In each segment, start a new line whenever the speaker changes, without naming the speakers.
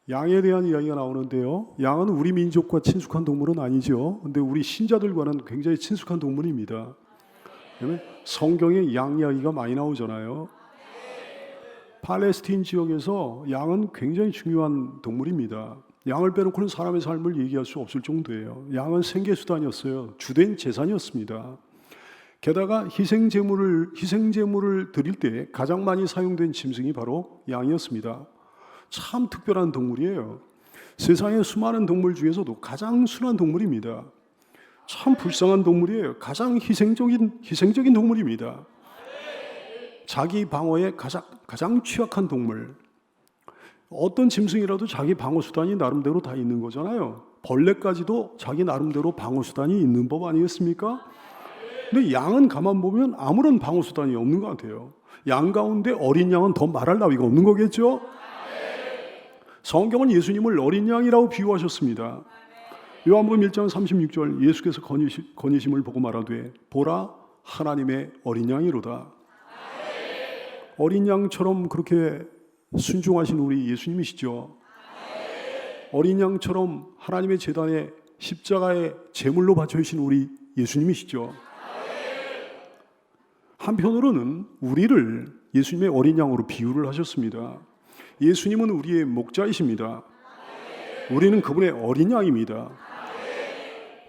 양에 대한 이야기가 나오는데요. 양은 우리 민족과 친숙한 동물은 아니죠. 근데 우리 신자들과는 굉장히 친숙한 동물입니다. 왜냐면 성경에 양 이야기가 많이 나오잖아요. 팔레스틴 지역에서 양은 굉장히 중요한 동물입니다. 양을 빼놓고는 사람의 삶을 얘기할 수 없을 정도예요. 양은 생계수단이었어요. 주된 재산이었습니다. 게다가 희생제물을 드릴 때 가장 많이 사용된 짐승이 바로 양이었습니다. 참 특별한 동물이에요. 세상의 수많은 동물 중에서도 가장 순한 동물입니다. 참 불쌍한 동물이에요. 가장 희생적인 동물입니다. 자기 방어에 가장 취약한 동물. 어떤 짐승이라도 자기 방어 수단이 나름대로 다 있는 거잖아요. 벌레까지도 자기 나름대로 방어 수단이 있는 법 아니겠습니까? 근데 양은 가만 보면 아무런 방어 수단이 없는 것 같아요. 양 가운데 어린 양은 더 말할 나위가 없는 거겠죠? 성경은 예수님을 어린 양이라고 비유하셨습니다. 요한복음 1장 36절 예수께서 건의심을 보고 말하되 보라 하나님의 어린 양이로다. 어린 양처럼 그렇게 순종하신 우리 예수님이시죠. 어린 양처럼 하나님의 제단에 십자가에 제물로 바쳐주신 우리 예수님이시죠. 한편으로는 우리를 예수님의 어린 양으로 비유를 하셨습니다. 예수님은 우리의 목자이십니다. 우리는 그분의 어린 양입니다.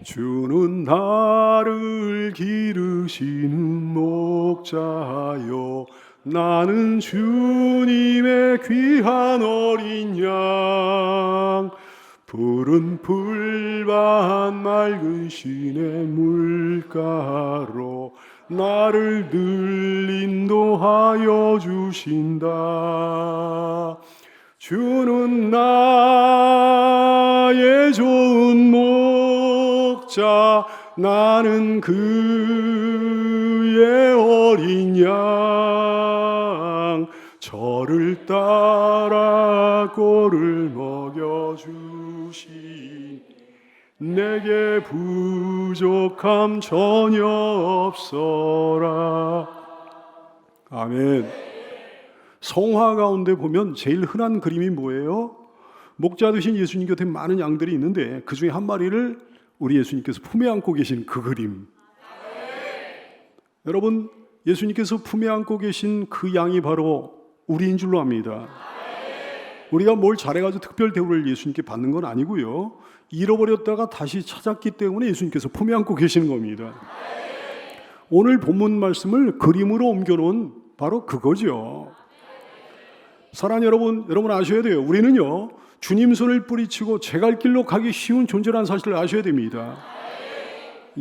주는 나를 기르시는 목자요 나는 주님의 귀한 어린 양 푸른 풀밭 맑은 시내 물가로 나를 늘 인도하여 주신다. 주는 나의 좋은 목자 나는 그의 어린 양 저를 따라 꼴을 먹여주시니 내게 부족함 전혀 없어라. 아멘. 성화 가운데 보면 제일 흔한 그림이 뭐예요? 목자 되신 예수님 곁에 많은 양들이 있는데 그 중에 한 마리를 우리 예수님께서 품에 안고 계신 그 그림. 여러분, 예수님께서 품에 안고 계신 그 양이 바로 우리인 줄로 압니다. 우리가 뭘 잘해가지고 특별 대우를 예수님께 받는 건 아니고요. 잃어버렸다가 다시 찾았기 때문에 예수님께서 품에 안고 계시는 겁니다. 오늘 본문 말씀을 그림으로 옮겨놓은 바로 그거죠. 사랑하는 여러분 아셔야 돼요. 우리는요, 주님 손을 뿌리치고 제갈 길로 가기 쉬운 존재라는 사실을 아셔야 됩니다.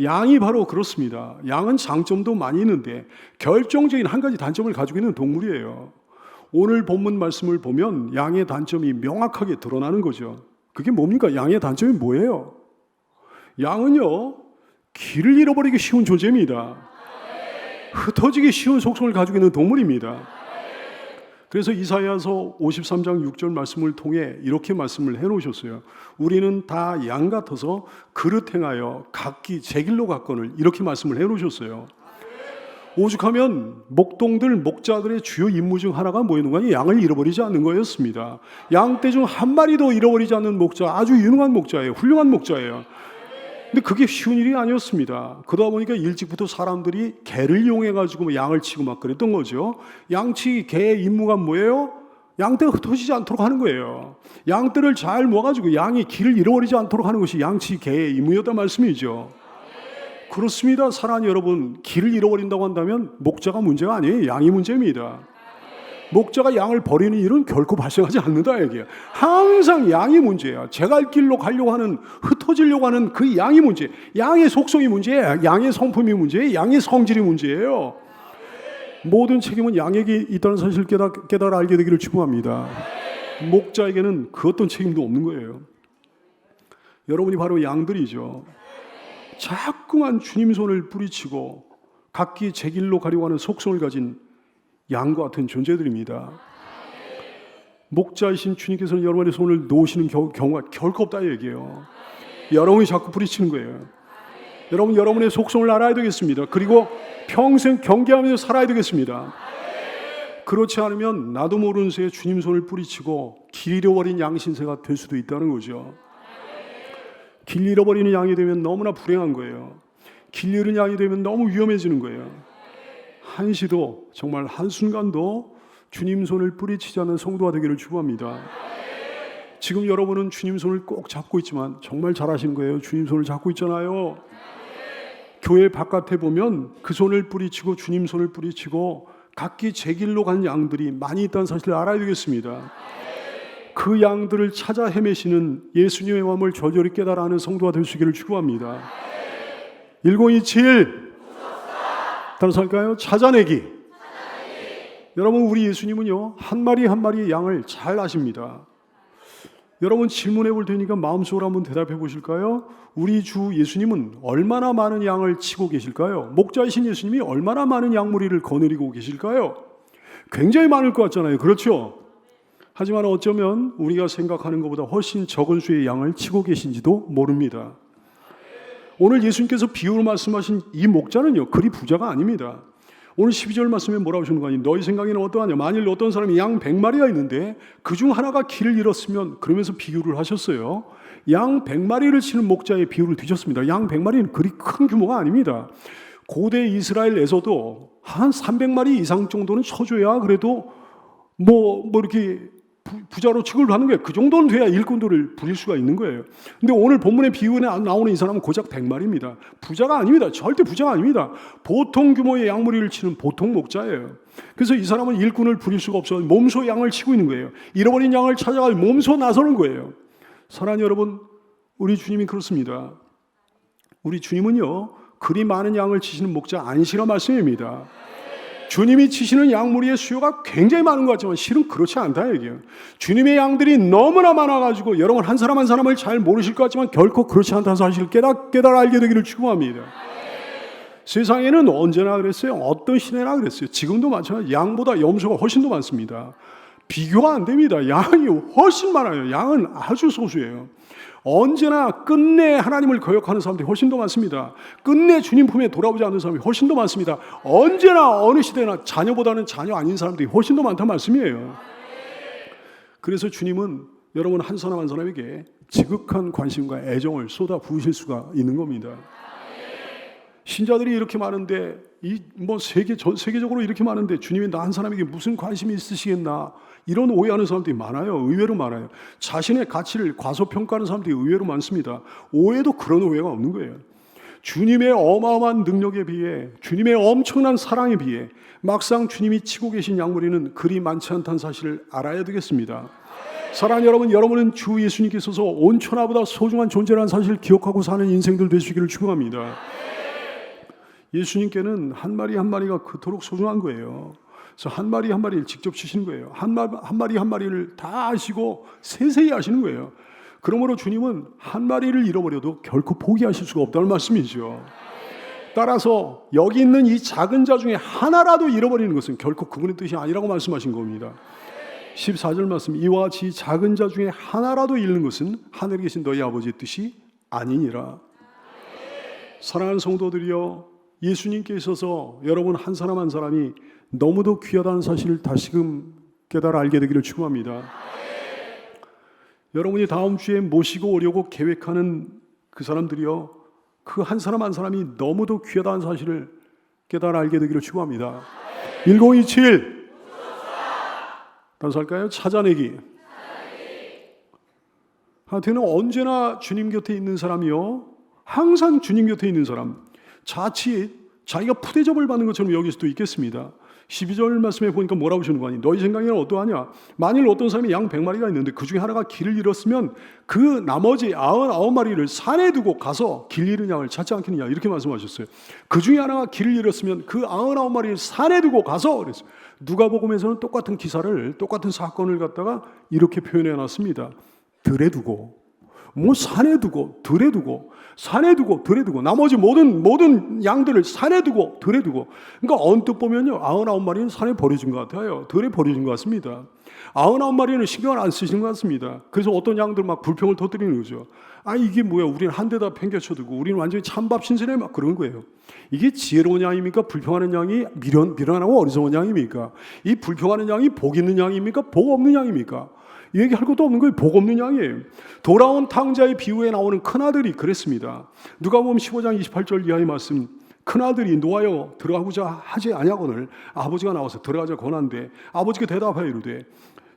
양이 바로 그렇습니다. 양은 장점도 많이 있는데 결정적인 한 가지 단점을 가지고 있는 동물이에요. 오늘 본문 말씀을 보면 양의 단점이 명확하게 드러나는 거죠. 그게 뭡니까? 양의 단점이 뭐예요? 양은요, 길을 잃어버리기 쉬운 존재입니다. 흩어지기 쉬운 속성을 가지고 있는 동물입니다. 그래서 이사야서 53장 6절 말씀을 통해 이렇게 말씀을 해놓으셨어요. 우리는 다 양 같아서 그릇 행하여 각기 제 길로 갔거늘 이렇게 말씀을 해놓으셨어요. 오죽하면 목자들의 주요 임무 중 하나가 뭐였는 거냐? 양을 잃어버리지 않는 거였습니다. 양떼 중 한 마리도 잃어버리지 않는 목자, 아주 유능한 목자예요. 훌륭한 목자예요. 근데 그게 쉬운 일이 아니었습니다. 그러다 보니까 일찍부터 사람들이 개를 이용해가지고 양을 치고 막 그랬던 거죠. 양치 개의 임무가 뭐예요? 양떼가 흩어지지 않도록 하는 거예요. 양떼를 잘 모아가지고 양이 길을 잃어버리지 않도록 하는 것이 양치 개의 임무였단 말씀이죠. 그렇습니다. 사랑하는 여러분, 길을 잃어버린다고 한다면 목자가 문제가 아니에요. 양이 문제입니다. 목자가 양을 버리는 일은 결코 발생하지 않는다 얘기야. 항상 양이 문제야. 제갈 길로 가려고 하는, 흩어지려고 하는 그 양이 문제. 양의 속성이 문제예요. 양의 성품이 문제예요. 양의 성질이 문제예요. 모든 책임은 양에게 있다는 사실을 깨달아 알게 되기를 축복합니다. 목자에게는 그 어떤 책임도 없는 거예요. 여러분이 바로 양들이죠. 자꾸만 주님 손을 뿌리치고 각기 제 길로 가려고 하는 속성을 가진 양과 같은 존재들입니다. 목자이신 주님께서는 여러분의 손을 놓으시는 경우가 결코 없다 얘기예요. 여러분이 자꾸 뿌리치는 거예요. 여러분의 속성을 알아야 되겠습니다. 그리고 평생 경계하면서 살아야 되겠습니다. 그렇지 않으면 나도 모르는 새에 주님 손을 뿌리치고 길 잃어버린 양 신세가 될 수도 있다는 거죠. 길 잃어버리는 양이 되면 너무나 불행한 거예요. 길 잃은 양이 되면 너무 위험해지는 거예요. 한시도, 정말 한순간도 주님 손을 뿌리치지 않는 성도가 되기를 축원합니다. 지금 여러분은 주님 손을 꼭 잡고 있지만 정말 잘하신 거예요. 주님 손을 잡고 있잖아요. 교회 바깥에 보면 그 손을 뿌리치고 주님 손을 뿌리치고 각기 제 길로 간 양들이 많이 있다는 사실을 알아야 되겠습니다. 그 양들을 찾아 헤매시는 예수님의 마음을 절절히 깨달아 하는 성도가 될 수 있기를 축원합니다. 1027 따라서 할까요? 찾아내기. 여러분, 우리 예수님은요, 한 마리 한 마리 양을 잘 아십니다. 여러분, 질문해 볼 테니까 마음속으로 한번 대답해 보실까요? 우리 주 예수님은 얼마나 많은 양을 치고 계실까요? 목자이신 예수님이 얼마나 많은 양무리를 거느리고 계실까요? 굉장히 많을 것 같잖아요. 그렇죠? 하지만 어쩌면 우리가 생각하는 것보다 훨씬 적은 수의 양을 치고 계신지도 모릅니다. 오늘 예수님께서 비유로 말씀하신 이 목자는요, 그리 부자가 아닙니다. 오늘 12절 말씀에 뭐라고 하시는 거 아니에요? 너희 생각에는 어떠하냐? 만일 어떤 사람이 양 100마리가 있는데 그중 하나가 길을 잃었으면, 그러면서 비유를 하셨어요. 양 100마리를 치는 목자의 비유를 드셨습니다. 양 100마리는 그리 큰 규모가 아닙니다. 고대 이스라엘에서도 한 300마리 이상 정도는 쳐줘야 그래도 뭐 이렇게 부자로 취급을 하는 거예요. 그 정도는 돼야 일꾼들을 부릴 수가 있는 거예요. 근데 오늘 본문의 비유에 나오는 이 사람은 고작 100마리입니다. 부자가 아닙니다. 절대 부자가 아닙니다. 보통 규모의 양무리를 치는 보통 목자예요. 그래서 이 사람은 일꾼을 부릴 수가 없어서 몸소 양을 치고 있는 거예요. 잃어버린 양을 찾아가 몸소 나서는 거예요. 사랑하는 여러분, 우리 주님이 그렇습니다. 우리 주님은요, 그리 많은 양을 치시는 목자 아니시라 말씀입니다. 주님이 치시는 양무리의 수요가 굉장히 많은 것 같지만 실은 그렇지 않다 얘기예요. 주님의 양들이 너무나 많아가지고 여러분 한 사람 한 사람을 잘 모르실 것 같지만 결코 그렇지 않다는 사실을 깨달아 알게 되기를 축원합니다. 세상에는 언제나 그랬어요. 어떤 시대나 그랬어요. 지금도 마찬가지. 양보다 염소가 훨씬 더 많습니다. 비교가 안 됩니다. 양이 훨씬 많아요. 양은 아주 소수예요. 언제나 끝내 하나님을 거역하는 사람들이 훨씬 더 많습니다. 끝내 주님 품에 돌아오지 않는 사람이 훨씬 더 많습니다. 언제나 어느 시대나 자녀보다는 자녀 아닌 사람들이 훨씬 더 많다는 말씀이에요. 그래서 주님은 여러분 한 사람 한 사람에게 지극한 관심과 애정을 쏟아 부으실 수가 있는 겁니다. 신자들이 이렇게 많은데 세계적으로 이렇게 많은데 주님이 나 한 사람에게 무슨 관심이 있으시겠나, 이런 오해하는 사람들이 많아요. 의외로 많아요. 자신의 가치를 과소평가하는 사람들이 의외로 많습니다. 오해도 그런 오해가 없는 거예요. 주님의 어마어마한 능력에 비해, 주님의 엄청난 사랑에 비해 막상 주님이 치고 계신 양무리는 그리 많지 않다는 사실을 알아야 되겠습니다. 사랑하는 여러분, 여러분은 주 예수님께 있어서 온 천하보다 소중한 존재라는 사실을 기억하고 사는 인생들 되시기를 축원합니다. 예수님께는 한 마리 한 마리가 그토록 소중한 거예요. 그래서 한 마리 한 마리를 직접 치시는 거예요. 한 마리 한 마리를 다 아시고 세세히 아시는 거예요. 그러므로 주님은 한 마리를 잃어버려도 결코 포기하실 수가 없다는 말씀이죠. 따라서 여기 있는 이 작은 자 중에 하나라도 잃어버리는 것은 결코 그분의 뜻이 아니라고 말씀하신 겁니다. 14절 말씀, 이와 같이 작은 자 중에 하나라도 잃는 것은 하늘에 계신 너희 아버지의 뜻이 아니니라. 사랑하는 성도들이여, 예수님께 있어서 여러분 한 사람 한 사람이 너무도 귀하다는 사실을 다시금 깨달아 알게 되기를 축원합니다. 여러분이 다음 주에 모시고 오려고 계획하는 그 사람들이요, 그 한 사람 한 사람이 너무도 귀하다는 사실을 깨달아 알게 되기를 축원합니다. 1027 다시 할까요? 찾아내기. 하여튼 언제나 주님 곁에 있는 사람이요, 항상 주님 곁에 있는 사람, 자칫 자기가 푸대접을 받는 것처럼 여길 수도 있겠습니다. 12절 말씀에 보니까 뭐라고 하시는 거 아니에요? 너희 생각에는 어떠하냐? 만일 어떤 사람이 양 100마리가 있는데 그 중에 하나가 길을 잃었으면 그 나머지 99마리를 산에 두고 가서 길 잃은 양을 찾지 않겠느냐, 이렇게 말씀하셨어요. 그 중에 하나가 길을 잃었으면 그 99마리를 산에 두고 가서, 그랬어요. 누가복음에서는 똑같은 기사를, 똑같은 사건을 갖다가 이렇게 표현해 놨습니다. 들에 두고. 뭐 산에 두고 들에 두고 산에 두고 들에 두고 나머지 모든 양들을 산에 두고 들에 두고, 그러니까 언뜻 보면요 99마리는 산에 버려진 것 같아요. 들에 버려진 것 같습니다. 99마리는 신경을 안 쓰시는 것 같습니다. 그래서 어떤 양들 막 불평을 터뜨리는 거죠. 아 이게 뭐야, 우리는 한 대다 팽개쳐두고 우리는 완전히 찬밥 신선해 막 그런 거예요. 이게 지혜로운 양입니까? 불평하는 양이 미련하고 어리석은 양입니까? 이 불평하는 양이 복 있는 양입니까? 복 없는 양입니까? 얘기할 것도 없는 거예요. 복 없는 양이에요. 돌아온 탕자의 비유에 나오는 큰아들이 그랬습니다. 누가복음 15장 28절 이하의 말씀, 큰아들이 놓아여 들어가고자 하지 아니하거늘 아버지가 나와서 들어가자 권한대 아버지가 대답하여 이르되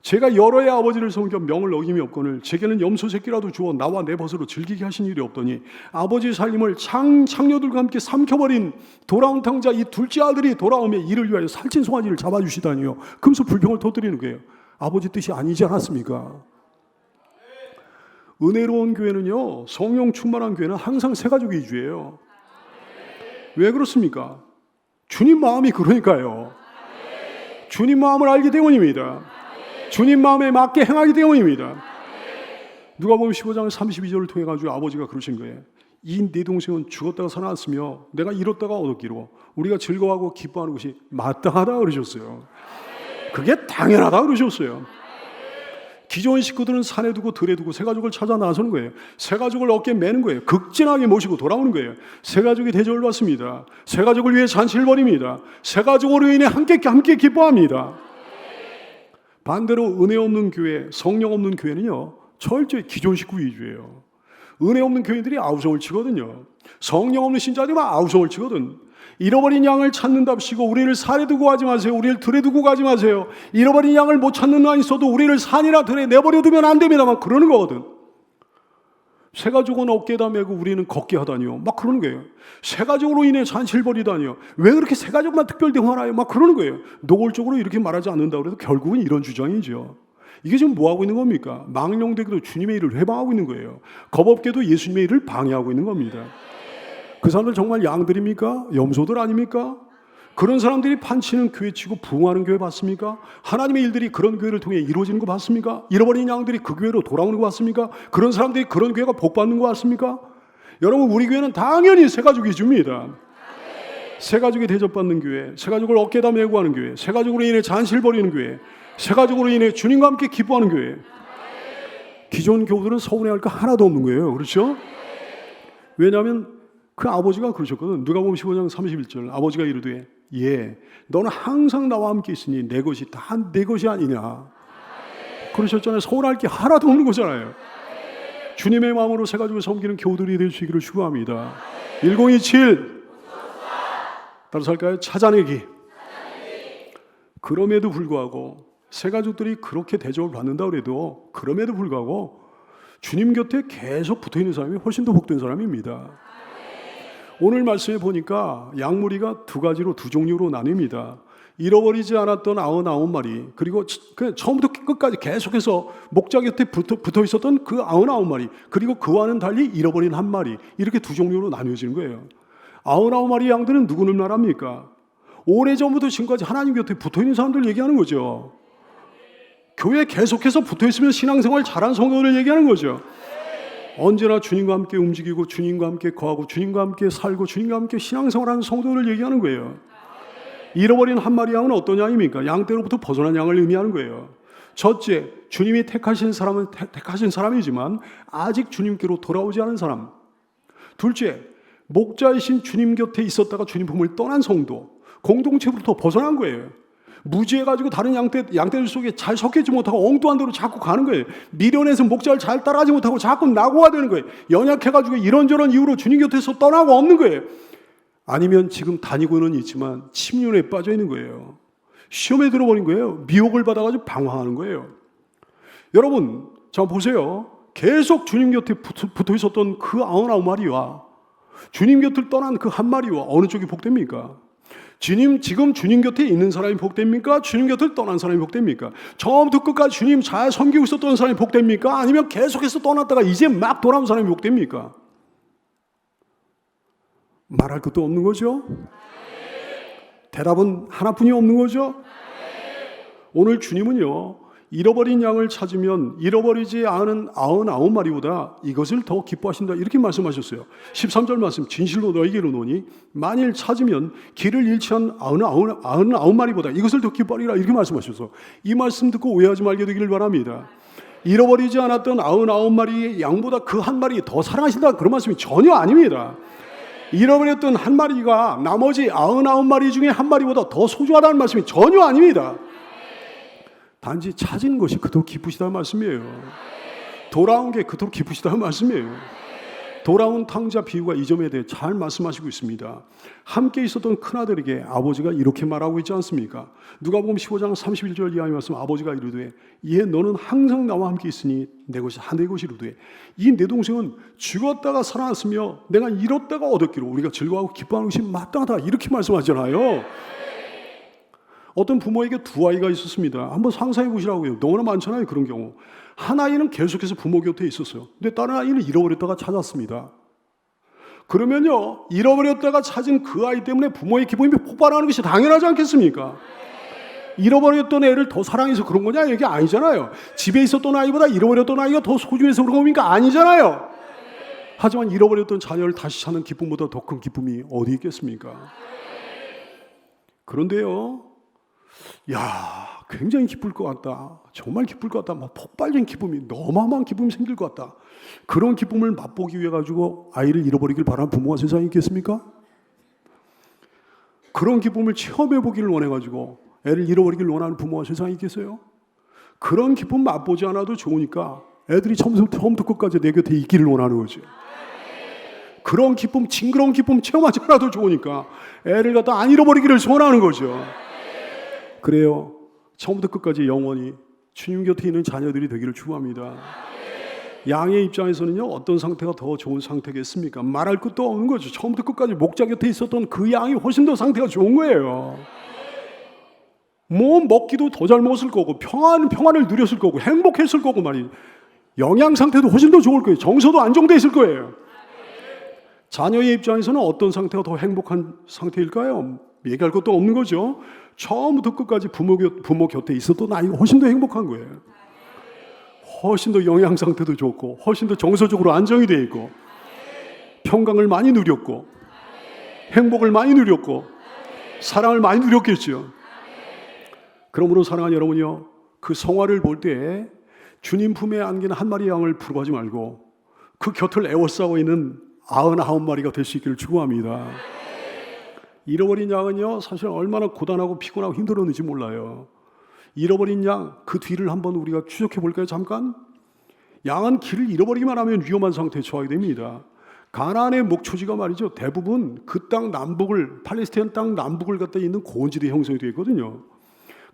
제가 여러 해 아버지를 섬겨 명을 어김이 없거늘 제게는 염소 새끼라도 주어 나와 내 벗으로 즐기게 하신 일이 없더니 아버지의 살림을 창녀들과 함께 삼켜버린 돌아온 탕자 이 둘째 아들이 돌아오며 이를 위하여 살찐 송아지를 잡아주시다니요. 그러면서 불평을 터뜨리는 거예요. 아버지 뜻이 아니지 않았습니까? 은혜로운 교회는요, 성령 충만한 교회는 항상 세가족 위주예요. 왜 그렇습니까? 주님 마음이 그러니까요. 주님 마음을 알기 때문입니다. 주님 마음에 맞게 행하기 때문입니다. 누가복음 15장 32절을 통해 가지고 아버지가 그러신 거예요. 이 네 동생은 죽었다가 살아났으며 내가 잃었다가 얻었기로 우리가 즐거워하고 기뻐하는 것이 마땅하다 그러셨어요. 그게 당연하다 그러셨어요. 기존 식구들은 산에 두고 들에 두고 새 가족을 찾아 나서는 거예요. 새 가족을 어깨에 매는 거예요. 극진하게 모시고 돌아오는 거예요. 새 가족이 대접을 받습니다. 새 가족을 위해 잔치를 벌입니다. 새 가족으로 인해 함께 기뻐합니다. 반대로 은혜 없는 교회, 성령 없는 교회는요 철저히 기존 식구 위주예요. 은혜 없는 교회들이 아우성을 치거든요. 성령 없는 신자들만 아우성을 치거든. 잃어버린 양을 찾는답시고 우리를 산에 두고 가지 마세요. 우리를 들에 두고 가지 마세요. 잃어버린 양을 못 찾는 한 있어도 우리를 산이나 들에 내버려 두면 안 됩니다만 그러는 거거든. 새 가족은 어깨에다 메고 우리는 걷게 하다니요. 막 그러는 거예요. 새 가족으로 인해 잔치를 벌이다니요. 왜 그렇게 새 가족만 특별 대우하나요? 막 그러는 거예요. 노골적으로 이렇게 말하지 않는다고 해도 결국은 이런 주장이죠. 이게 지금 뭐 하고 있는 겁니까? 망령되게도 주님의 일을 회방하고 있는 거예요. 겁없게도 예수님의 일을 방해하고 있는 겁니다. 그 사람들 정말 양들입니까? 염소들 아닙니까? 그런 사람들이 판치는 교회 치고 부흥하는 교회 봤습니까? 하나님의 일들이 그런 교회를 통해 이루어지는 거 봤습니까? 잃어버린 양들이 그 교회로 돌아오는 거 봤습니까? 그런 사람들이 그런 교회가 복받는 거 봤습니까? 여러분 우리 교회는 당연히 새 가족이 줍니다. 새 가족이 대접받는 교회, 새 가족을 어깨에다 메고 하는 교회, 새 가족으로 인해 잔치를 벌이는 교회, 새 가족으로 인해 주님과 함께 기뻐하는 교회. 기존 교우들은 서운해할 거 하나도 없는 거예요. 그렇죠? 왜냐하면 그 아버지가 그러셨거든. 누가복음 15장 31절 아버지가 이르되 너는 항상 나와 함께 있으니 내 것이 다 내 것이 아니냐 그러셨잖아요. 서운할 게 하나도 없는 거잖아요. 주님의 마음으로 새 가족을 섬기는 교우들이 될 수 있기를 축원합니다. 1027 따라서 할까요? 찾아내기. 그럼에도 불구하고 새 가족들이 그렇게 대접을 받는다 그래도 그럼에도 불구하고 주님 곁에 계속 붙어있는 사람이 훨씬 더 복된 사람입니다. 오늘 말씀에 보니까 양무리가 두 종류로 나뉩니다. 잃어버리지 않았던 99마리 그리고 처음부터 끝까지 계속해서 목자 곁에 붙어 있었던 그 99마리 그리고 그와는 달리 잃어버린 한 마리 이렇게 두 종류로 나뉘어지는 거예요. 99마리 양들은 누구를 말합니까? 오래전부터 지금까지 하나님 곁에 붙어있는 사람들 얘기하는 거죠. 교회에 계속해서 붙어있으면 신앙생활 잘한 성도들을 얘기하는 거죠. 언제나 주님과 함께 움직이고 주님과 함께 거하고 주님과 함께 살고 주님과 함께 신앙생활하는 성도들을 얘기하는 거예요. 잃어버린 한 마리 양은 어떤 양입니까? 양떼로부터 벗어난 양을 의미하는 거예요. 첫째, 주님이 택하신 사람은 택하신 사람이지만 아직 주님께로 돌아오지 않은 사람. 둘째, 목자이신 주님 곁에 있었다가 주님 품을 떠난 성도. 공동체부터 벗어난 거예요. 무지해가지고 다른 양떼들 속에 잘 섞이지 못하고 엉뚱한 대로 자꾸 가는 거예요. 미련해서 목자를 잘 따라하지 못하고 자꾸 낙오가 되는 거예요. 연약해가지고 이런저런 이유로 주님 곁에서 떠나고 없는 거예요. 아니면 지금 다니고는 있지만 침륜에 빠져 있는 거예요. 시험에 들어버린 거예요. 미혹을 받아가지고 방황하는 거예요. 여러분, 자 보세요. 계속 주님 곁에 붙어 있었던 그 99마리와 주님 곁을 떠난 그 한 마리와 어느 쪽이 복됩니까? 지금 주님 곁에 있는 사람이 복됩니까? 주님 곁을 떠난 사람이 복됩니까? 처음부터 끝까지 주님 잘 섬기고 있었던 사람이 복됩니까? 아니면 계속해서 떠났다가 이제 막 돌아온 사람이 복됩니까? 말할 것도 없는 거죠? 대답은 하나뿐이 없는 거죠? 오늘 주님은요, 잃어버린 양을 찾으면 잃어버리지 않은 99마리보다 이것을 더 기뻐하신다. 이렇게 말씀하셨어요. 13절 말씀, 진실로 너에게 이르노니 만일 찾으면 길을 잃지 않은 99마리보다 이것을 더 기뻐하리라. 이렇게 말씀하셔서 이 말씀 듣고 오해하지 말게 되기를 바랍니다. 잃어버리지 않았던 99마리의 양보다 그 한 마리 더 사랑하신다. 그런 말씀이 전혀 아닙니다. 잃어버렸던 한 마리가 나머지 99마리 중에 한 마리보다 더 소중하다는 말씀이 전혀 아닙니다. 단지 찾은 것이 그토록 기쁘시다는 말씀이에요. 돌아온 게 그토록 기쁘시다는 말씀이에요. 돌아온 탕자 비유가 이 점에 대해 잘 말씀하시고 있습니다. 함께 있었던 큰아들에게 아버지가 이렇게 말하고 있지 않습니까? 누가복음 15장 31절 이하의 말씀, 아버지가 이르되 이에 너는 항상 나와 함께 있으니 내 것이 내 것이로되 이 내 동생은 죽었다가 살아났으며 내가 잃었다가 얻었기로 우리가 즐거워하고 기뻐하는 것이 마땅하다. 이렇게 말씀하잖아요. 어떤 부모에게 두 아이가 있었습니다. 한번 상상해 보시라고요. 너무나 많잖아요, 그런 경우. 한 아이는 계속해서 부모 곁에 있었어요. 근데 다른 아이는 잃어버렸다가 찾았습니다. 그러면요, 잃어버렸다가 찾은 그 아이 때문에 부모의 기쁨이 폭발하는 것이 당연하지 않겠습니까? 잃어버렸던 애를 더 사랑해서 그런 거냐? 이게 아니잖아요. 집에 있었던 아이보다 잃어버렸던 아이가 더 소중해서 그런 겁니까? 아니잖아요. 하지만 잃어버렸던 자녀를 다시 찾는 기쁨보다 더 큰 기쁨이 어디 있겠습니까? 그런데요, 굉장히 기쁠 것 같다. 정말 기쁠 것 같다. 막 폭발적인 기쁨이, 어마어마한 기쁨이 생길 것 같다. 그런 기쁨을 맛보기 위해 가지고 아이를 잃어버리길 바라는 부모가 세상에 있겠습니까? 그런 기쁨을 체험해 보기를 원해 가지고 애를 잃어버리길 원하는 부모가 세상에 있겠어요? 그런 기쁨 맛보지 않아도 좋으니까 애들이 처음부터 끝까지 내 곁에 있기를 원하는 거죠. 그런 기쁨, 징그러운 기쁨 체험하지 않아도 좋으니까 애를 갖다 안 잃어버리기를 소원하는 거죠. 그래요. 처음부터 끝까지 영원히 주님 곁에 있는 자녀들이 되기를 축원합니다. 양의 입장에서는요, 어떤 상태가 더 좋은 상태겠습니까? 말할 것도 없는 거죠. 처음부터 끝까지 목자 곁에 있었던 그 양이 훨씬 더 상태가 좋은 거예요. 뭐 먹기도 더 잘 먹었을 거고 평안을 누렸을 거고 행복했을 거고 말이에요. 영양 상태도 훨씬 더 좋을 거예요. 정서도 안정돼 있을 거예요. 자녀의 입장에서는 어떤 상태가 더 행복한 상태일까요? 얘기할 것도 없는 거죠. 처음부터 끝까지 부모 곁에 있었던 아이가 훨씬 더 행복한 거예요. 훨씬 더 영양 상태도 좋고 훨씬 더 정서적으로 안정이 되어 있고 평강을 많이 누렸고 행복을 많이 누렸고 사랑을 많이 누렸겠죠. 그러므로 사랑하는 여러분이요, 그 성화를 볼 때 주님 품에 안긴 한 마리 양을 부러워하지 말고 그 곁을 에워싸고 있는 99마리가 될 수 있기를 축원합니다. 잃어버린 양은요, 사실 얼마나 고단하고 피곤하고 힘들었는지 몰라요. 잃어버린 양, 그 뒤를 한번 우리가 추적해 볼까요? 잠깐. 양은 길을 잃어버리기만 하면 위험한 상태에 처하게 됩니다. 가나안의 목초지가 말이죠, 대부분 그 땅 남북을, 팔레스타인 땅 남북을 갖다 있는 고원지대 형성이 되어 있거든요.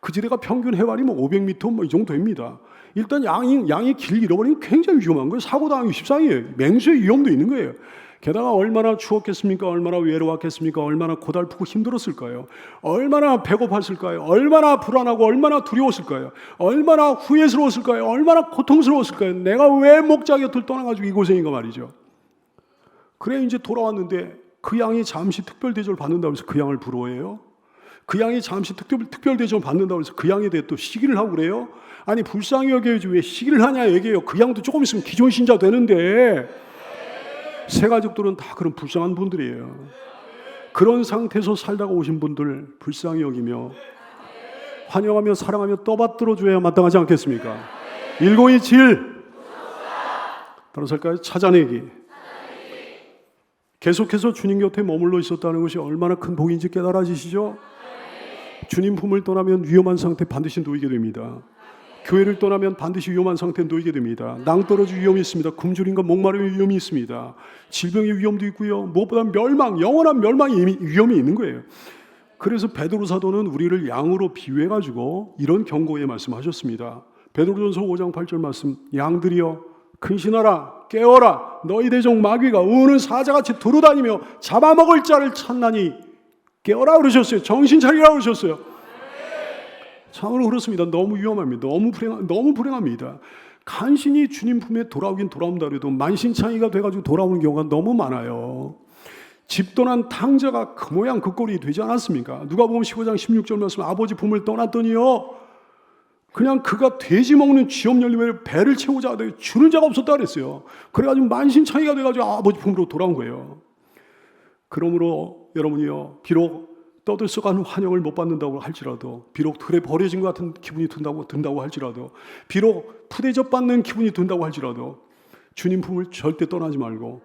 그 지대가 평균 해발이 500m 이 정도 됩니다. 일단 양이 길 잃어버리면 굉장히 위험한 거예요. 사고당하기 십상이에요. 맹수의 위험도 있는 거예요. 게다가 얼마나 추웠겠습니까? 얼마나 외로웠겠습니까? 얼마나 고달프고 힘들었을까요? 얼마나 배고팠을까요? 얼마나 불안하고 얼마나 두려웠을까요? 얼마나 후회스러웠을까요? 얼마나 고통스러웠을까요? 내가 왜 목자 곁을 떠나가지고 이 고생인가 말이죠. 그래 이제 돌아왔는데 그 양이 잠시 특별 대접을 받는다고 해서 그 양을 부러워해요? 그 양이 잠시 특별 대접을 받는다고 해서 그 양에 대해 또 시기를 하고 그래요? 아니 불쌍히 여겨야지 왜 시기를 하냐 얘기해요. 그 양도 조금 있으면 기존 신자 되는데. 새 가족들은 다 그런 불쌍한 분들이에요. 그런 상태에서 살다가 오신 분들 불쌍히 여기며 환영하며 사랑하며 떠받들어 줘야 마땅하지 않겠습니까? 1027 따로 살까요? 찾아내기. 계속해서 주님 곁에 머물러 있었다는 것이 얼마나 큰 복인지 깨달아지시죠? 주님 품을 떠나면 위험한 상태 반드시 놓이게 됩니다. 교회를 떠나면 반드시 위험한 상태에 놓이게 됩니다. 낭떠러질 위험이 있습니다. 굶주림과 목마름의 위험이 있습니다. 질병의 위험도 있고요. 무엇보다 멸망, 영원한 멸망의 위험이 있는 거예요. 그래서 베드로 사도는 우리를 양으로 비유해가지고 이런 경고의 말씀하셨습니다. 베드로전서 5장 8절 말씀, 양들이여 근신하라 깨어라 너희 대적 마귀가 우는 사자같이 두루다니며 잡아먹을 자를 찾나니 깨어라 그러셨어요. 정신 차리라 그러셨어요. 참으로 그렇습니다. 너무 위험합니다. 너무 불행합니다. 간신히 주님 품에 돌아온다 그래도 만신창이가 돼가지고 돌아오는 경우가 너무 많아요. 집 떠난 탕자가 그 모양 그 꼴이 되지 않았습니까? 누가복음 15장 16절 말씀, 아버지 품을 떠났더니요 그냥 그가 돼지 먹는 쥐업 열림에 배를 채우자 하더니 주는 자가 없었다 그랬어요. 그래가지고 만신창이가 돼가지고 아버지 품으로 돌아온 거예요. 그러므로 여러분이요, 비록 떠들썩한 환영을 못 받는다고 할지라도, 비록 들에 버려진 것 같은 기분이 든다고 할지라도, 비록 푸대접 받는 기분이 든다고 할지라도 주님 품을 절대 떠나지 말고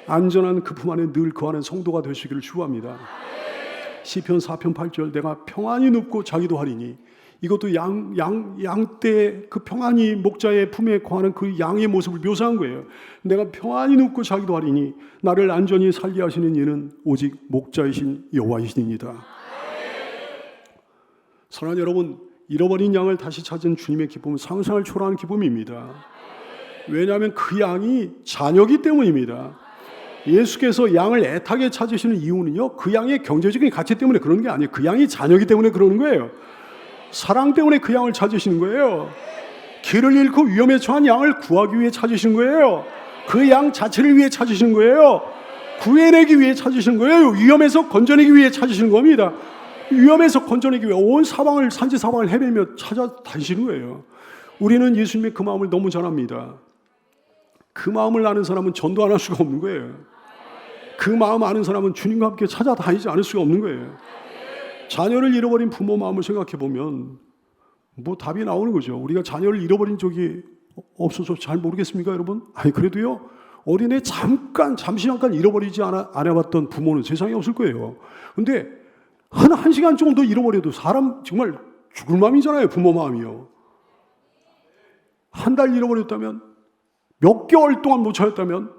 안전한 그 품 안에 늘 거하는 성도가 되시기를 축원합니다. 시편 4편 8절 내가 평안히 눕고 자기도 하리니, 이것도 양떼 그 평안히 목자의 품에 거하는 그 양의 모습을 묘사한 거예요. 내가 평안히 눕고 자기도 하리니 나를 안전히 살게 하시는 이는 오직 목자이신 여호와이시니이다. 사랑하는 여러분, 잃어버린 양을 다시 찾은 주님의 기쁨은 상상을 초월하는 기쁨입니다. 왜냐하면 그 양이 자녀이기 때문입니다. 예수께서 양을 애타게 찾으시는 이유는요, 그 양의 경제적인 가치 때문에 그러는 게 아니에요. 그 양이 자녀이기 때문에 그러는 거예요. 사랑 때문에 그 양을 찾으시는 거예요. 길을 잃고 위험에 처한 양을 구하기 위해 찾으시는 거예요. 그 양 자체를 위해 찾으시는 거예요. 구해내기 위해 찾으시는 거예요. 위험에서 건져내기 위해 찾으시는 겁니다. 위험에서 건져내기 위해 온 사방을, 산지 사방을 헤매며 찾아다니시는 거예요. 우리는 예수님의 그 마음을 너무 잘 압니다. 그 마음을 아는 사람은 전도 안 할 수가 없는 거예요. 그 마음 아는 사람은 주님과 함께 찾아다니지 않을 수가 없는 거예요. 자녀를 잃어버린 부모 마음을 생각해 보면 뭐 답이 나오는 거죠. 우리가 자녀를 잃어버린 적이 없어서 잘 모르겠습니까, 여러분? 아니 그래도요, 어린애 잠시 잠깐 잃어버리지 않아봤던 부모는 세상에 없을 거예요. 근데 한 시간 정도 잃어버려도 사람 정말 죽을 마음이잖아요, 부모 마음이요. 한 달 잃어버렸다면, 몇 개월 동안 못 찾았다면,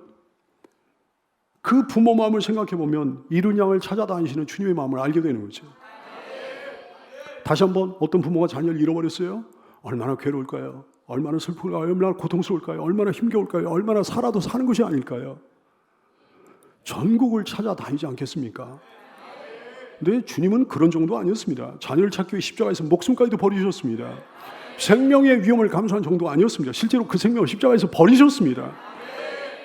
그 부모 마음을 생각해 보면 잃은 양을 찾아다니시는 주님의 마음을 알게 되는 거죠. 다시 한번, 어떤 부모가 자녀를 잃어버렸어요? 얼마나 괴로울까요? 얼마나 슬플까요? 얼마나 고통스러울까요? 얼마나 힘겨울까요? 얼마나 살아도 사는 것이 아닐까요? 전국을 찾아다니지 않겠습니까? 근데 주님은 그런 정도 아니었습니다. 자녀를 찾기 위해 십자가에서 목숨까지도 버리셨습니다. 생명의 위험을 감수한 정도가 아니었습니다. 실제로 그 생명을 십자가에서 버리셨습니다.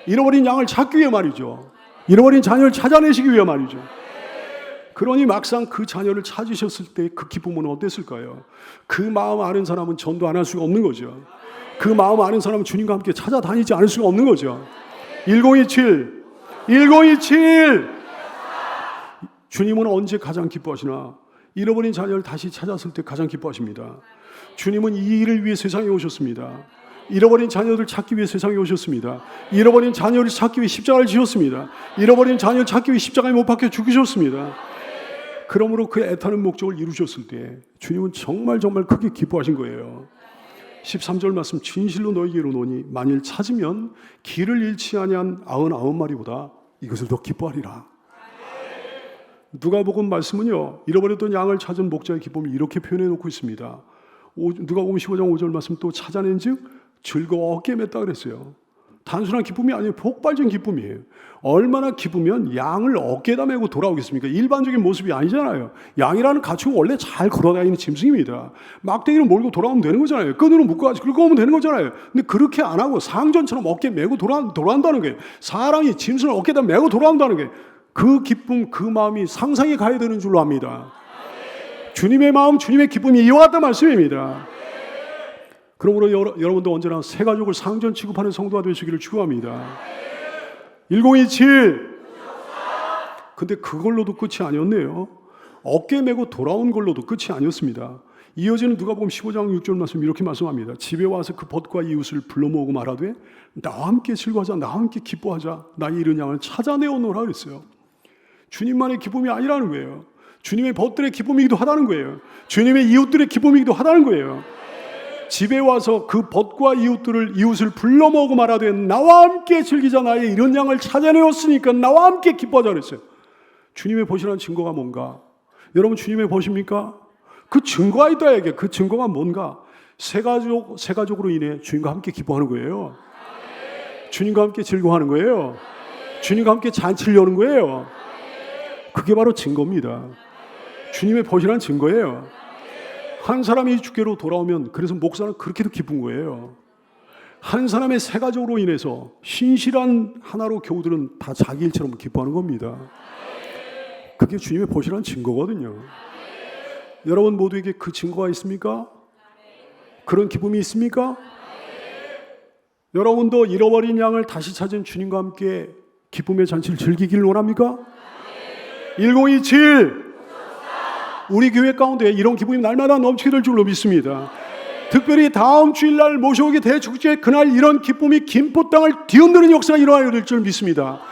잃어버린 양을 찾기 위해 말이죠. 잃어버린 자녀를 찾아내시기 위해 말이죠. 그러니 막상 그 자녀를 찾으셨을 때 그 기쁨은 어땠을까요? 그 마음 아는 사람은 전도 안 할 수가 없는 거죠. 그 마음 아는 사람은 주님과 함께 찾아다니지 않을 수가 없는 거죠. 1027 주님은 언제 가장 기뻐하시나? 잃어버린 자녀를 다시 찾았을 때 가장 기뻐하십니다. 주님은 이 일을 위해 세상에 오셨습니다. 잃어버린 자녀들 찾기 위해 세상에 오셨습니다. 잃어버린 자녀를 찾기 위해 십자가를 지었습니다. 잃어버린 자녀를 찾기 위해 십자가에 못 박혀 죽으셨습니다. 그러므로 그 애타는 목적을 이루셨을 때 주님은 정말 크게 기뻐하신 거예요. 13절 말씀, 진실로 너희에게 이르노니 만일 찾으면 길을 잃지 아니한 99마리보다 이것을 더 기뻐하리라. 누가복음 말씀은요, 잃어버렸던 양을 찾은 목자의 기쁨을 이렇게 표현해 놓고 있습니다. 누가복음 15장 5절 말씀, 또 찾아낸즉 즐거워 어깨에 맸다 그랬어요. 단순한 기쁨이 아니에요. 폭발적인 기쁨이에요. 얼마나 기쁘면 양을 어깨에다 메고 돌아오겠습니까? 일반적인 모습이 아니잖아요. 양이라는 가축은 원래 잘 걸어다니는 짐승입니다. 막대기를 몰고 돌아오면 되는 거잖아요. 끈으로 묶어가지고 끌고 오면 되는 거잖아요. 근데 그렇게 안 하고 상전처럼 어깨에 메고 돌아온다는 거예요. 사람이 짐승을 어깨에다 메고 돌아온다는 게, 그 기쁨, 그 마음이 상상이 가야 되는 줄로 압니다. 주님의 마음, 주님의 기쁨이 이와 같단 말씀입니다. 그러므로 여러분도 언제나 새 가족을 상전 취급하는 성도가 되시기를 축원합니다. 1027 근데 그걸로도 끝이 아니었네요. 어깨 메고 돌아온 걸로도 끝이 아니었습니다. 이어지는 누가복음 15장 6절 말씀 이렇게 말씀합니다. 집에 와서 그 벗과 이웃을 불러 모으고 말하되 나와 함께 즐거워하자, 나와 함께 기뻐하자, 나의 잃은 양을 찾아내오노라 그랬어요. 주님만의 기쁨이 아니라는 거예요. 주님의 벗들의 기쁨이기도 하다는 거예요. 주님의 이웃들의 기쁨이기도 하다는 거예요. 집에 와서 그 벗과 이웃을 불러 모으고 말하되 나와 함께 즐기자, 나의 잃은 양을 찾아내었으니까 나와 함께 기뻐하자 그랬어요. 주님의 벗이라는 증거가 뭔가? 여러분, 주님의 벗입니까? 그 증거가 있다 얘기해요. 그 증거가 뭔가? 새 가족으로 인해 주님과 함께 기뻐하는 거예요. 주님과 함께 즐거워하는 거예요. 주님과 함께 잔치를 여는 거예요. 그게 바로 증거입니다. 주님의 벗이라는 증거예요. 한 사람이 주께로 돌아오면, 그래서 목사는 그렇게도 기쁜 거예요. 한 사람의 새 가족으로 인해서 신실한 하나로 교우들은 다 자기 일처럼 기뻐하는 겁니다. 그게 주님의 벗이라는 증거거든요. 여러분 모두에게 그 증거가 있습니까? 그런 기쁨이 있습니까? 여러분도 잃어버린 양을 다시 찾은 주님과 함께 기쁨의 잔치를 즐기길 원합니까? 1027 우리 교회 가운데 이런 기쁨이 날마다 넘치게 될 줄로 믿습니다. 특별히 다음 주일날 모셔오게 대축제 그날 이런 기쁨이 김포 땅을 뒤흔드는 역사가 일어나게 될 줄 믿습니다.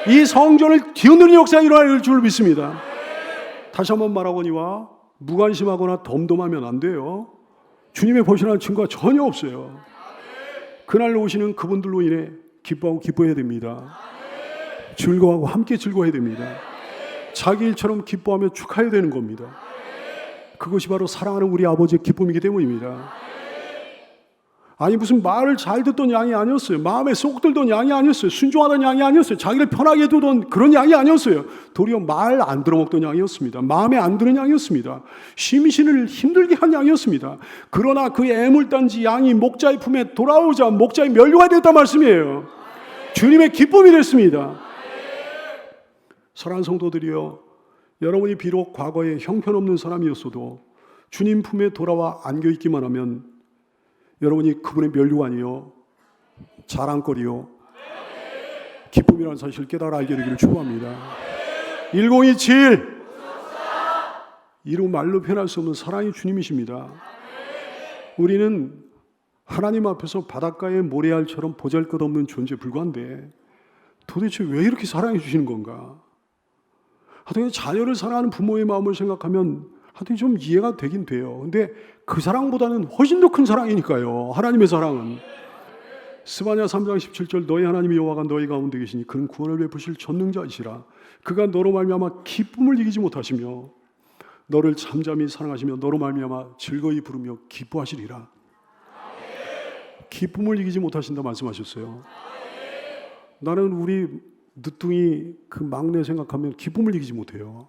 이 성전을 뒤흔드는 역사가 일어나게 될 줄 믿습니다. 다시 한번 말하거니와 무관심하거나 덤덤하면 안 돼요. 주님의 보시라는 증거가 전혀 없어요. 그날 오시는 그분들로 인해 기뻐하고 기뻐해야 됩니다. 즐거워하고 함께 즐거워해야 됩니다. 자기 일처럼 기뻐하며 축하해야 되는 겁니다. 그것이 바로 사랑하는 우리 아버지의 기쁨이기 때문입니다. 아니 무슨 말을 잘 듣던 양이 아니었어요. 마음에 쏙 들던 양이 아니었어요. 순종하던 양이 아니었어요. 자기를 편하게 두던 그런 양이 아니었어요. 도리어 말 안 들어먹던 양이었습니다. 마음에 안 드는 양이었습니다. 심신을 힘들게 한 양이었습니다. 그러나 그 애물단지 양이 목자의 품에 돌아오자 목자의 면류가 됐단 말씀이에요. 주님의 기쁨이 됐습니다. 사랑하는 성도들이여, 여러분이 비록 과거에 형편없는 사람이었어도 주님 품에 돌아와 안겨있기만 하면 여러분이 그분의 면류관이요 자랑거리요 기쁨이라는 사실을 깨달아 알게 되기를 축복합니다. 1027 이루 말로 표현할 수 없는 사랑이 주님이십니다. 우리는 하나님 앞에서 바닷가의 모래알처럼 보잘것없는 존재에 불과한데 도대체 왜 이렇게 사랑해 주시는 건가? 하여튼 자녀를 사랑하는 부모의 마음을 생각하면 하여튼 좀 이해가 되긴 돼요. 근데 그 사랑보다는 훨씬 더 큰 사랑이니까요. 하나님의 사랑은. 스바냐 3장 17절 너희 하나님 여호와가 너희 가운데 계시니 그는 구원을 베푸실 전능자이시라. 그가 너로 말미암아 기쁨을 이기지 못하시며 너를 잠잠히 사랑하시며 너로 말미암아 즐거이 부르며 기뻐하시리라. 기쁨을 이기지 못하신다 말씀하셨어요. 나는 우리 늦둥이 그 막내 생각하면 기쁨을 이기지 못해요.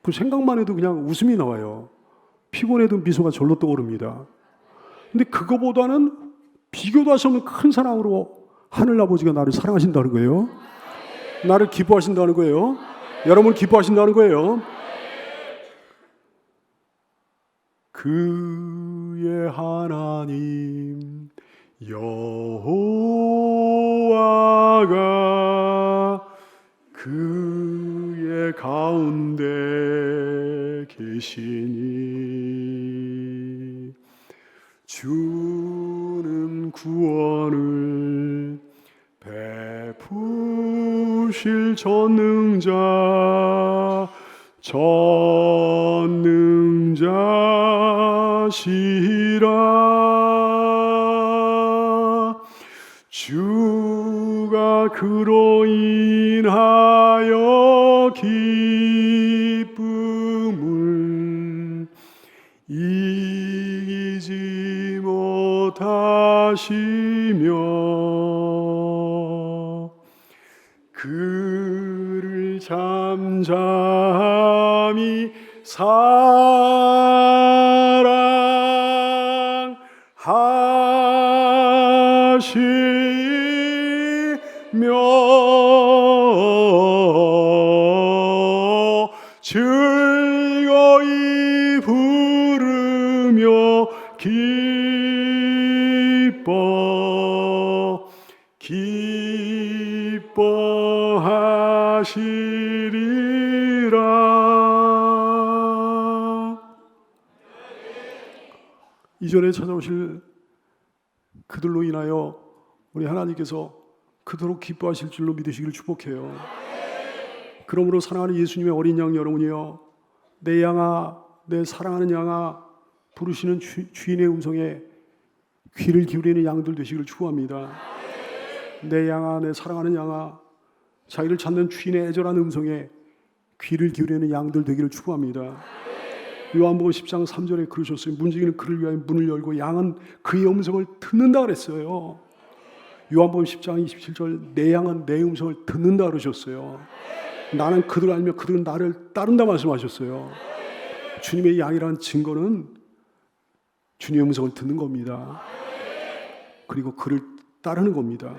그 생각만 해도 그냥 웃음이 나와요. 피곤해도 미소가 절로 떠오릅니다. 근데 그거보다는 비교도 할 수 없는 큰 사랑으로 하늘아버지가 나를 사랑하신다는 거예요. 나를 기뻐하신다는 거예요. 여러분을 기뻐하신다는 거예요. 그의 하나님 여호와가 그의 가운데 계시니 주는 구원을 베푸실 전능자시라. 주가 그로 인하여 기쁨을 이기지 못하시며 그를 잠잠히 사랑하시며 즐거이 부르며 기뻐하시리라. 이전에 찾아오실 그들로 인하여 우리 하나님께서 그토록 기뻐하실 줄로 믿으시기를 축복해요. 그러므로 사랑하는 예수님의 어린 양 여러분이여, 내 양아, 내 사랑하는 양아 부르시는 주인의 음성에 귀를 기울이는 양들 되시기를 축복합니다. 내 양아, 내 사랑하는 양아, 자기를 찾는 주인의 애절한 음성에 귀를 기울이는 양들 되기를 축복합니다. 요한복음 10장 3절에 그러셨어요. 문지기는 그를 위하여 문을 열고 양은 그의 음성을 듣는다 그랬어요. 요한복음 10장 27절 내 양은 내 음성을 듣는다 그러셨어요. 나는 그들을 알며 그들은 나를 따른다 말씀하셨어요. 주님의 양이라는 증거는 주님의 음성을 듣는 겁니다. 그리고 그를 따르는 겁니다.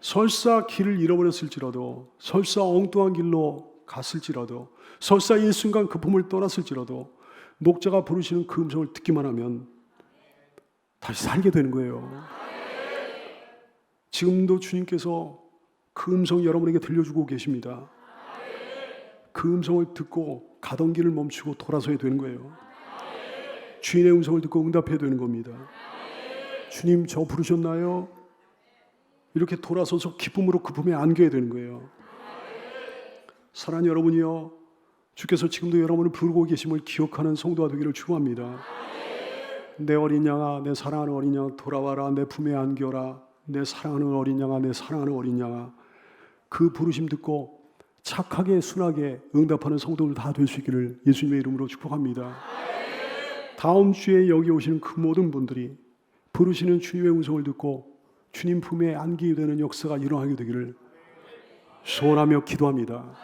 설사 길을 잃어버렸을지라도, 설사 엉뚱한 길로 갔을지라도, 설사 일순간 그 품을 떠났을지라도 목자가 부르시는 그 음성을 듣기만 하면 다시 살게 되는 거예요. 지금도 주님께서 그 음성 여러분에게 들려주고 계십니다. 그 음성을 듣고 가던 길을 멈추고 돌아서야 되는 거예요. 주인의 음성을 듣고 응답해야 되는 겁니다. 주님, 저 부르셨나요? 이렇게 돌아서서 기쁨으로 그 품에 안겨야 되는 거예요. 사랑하는 여러분이요, 주께서 지금도 여러분을 부르고 계심을 기억하는 성도가 되기를 축원합니다. 내 어린 양아, 내 사랑하는 어린 양아, 돌아와라. 내 품에 안겨라. 내 사랑하는 어린 양아, 내 사랑하는 어린 양아. 그 부르심 듣고 착하게 순하게 응답하는 성도들 다 될 수 있기를 예수님의 이름으로 축복합니다. 다음 주에 여기 오시는 그 모든 분들이 부르시는 주님의 음성을 듣고 주님 품에 안기게 되는 역사가 일어나게 되기를 소원하며 기도합니다.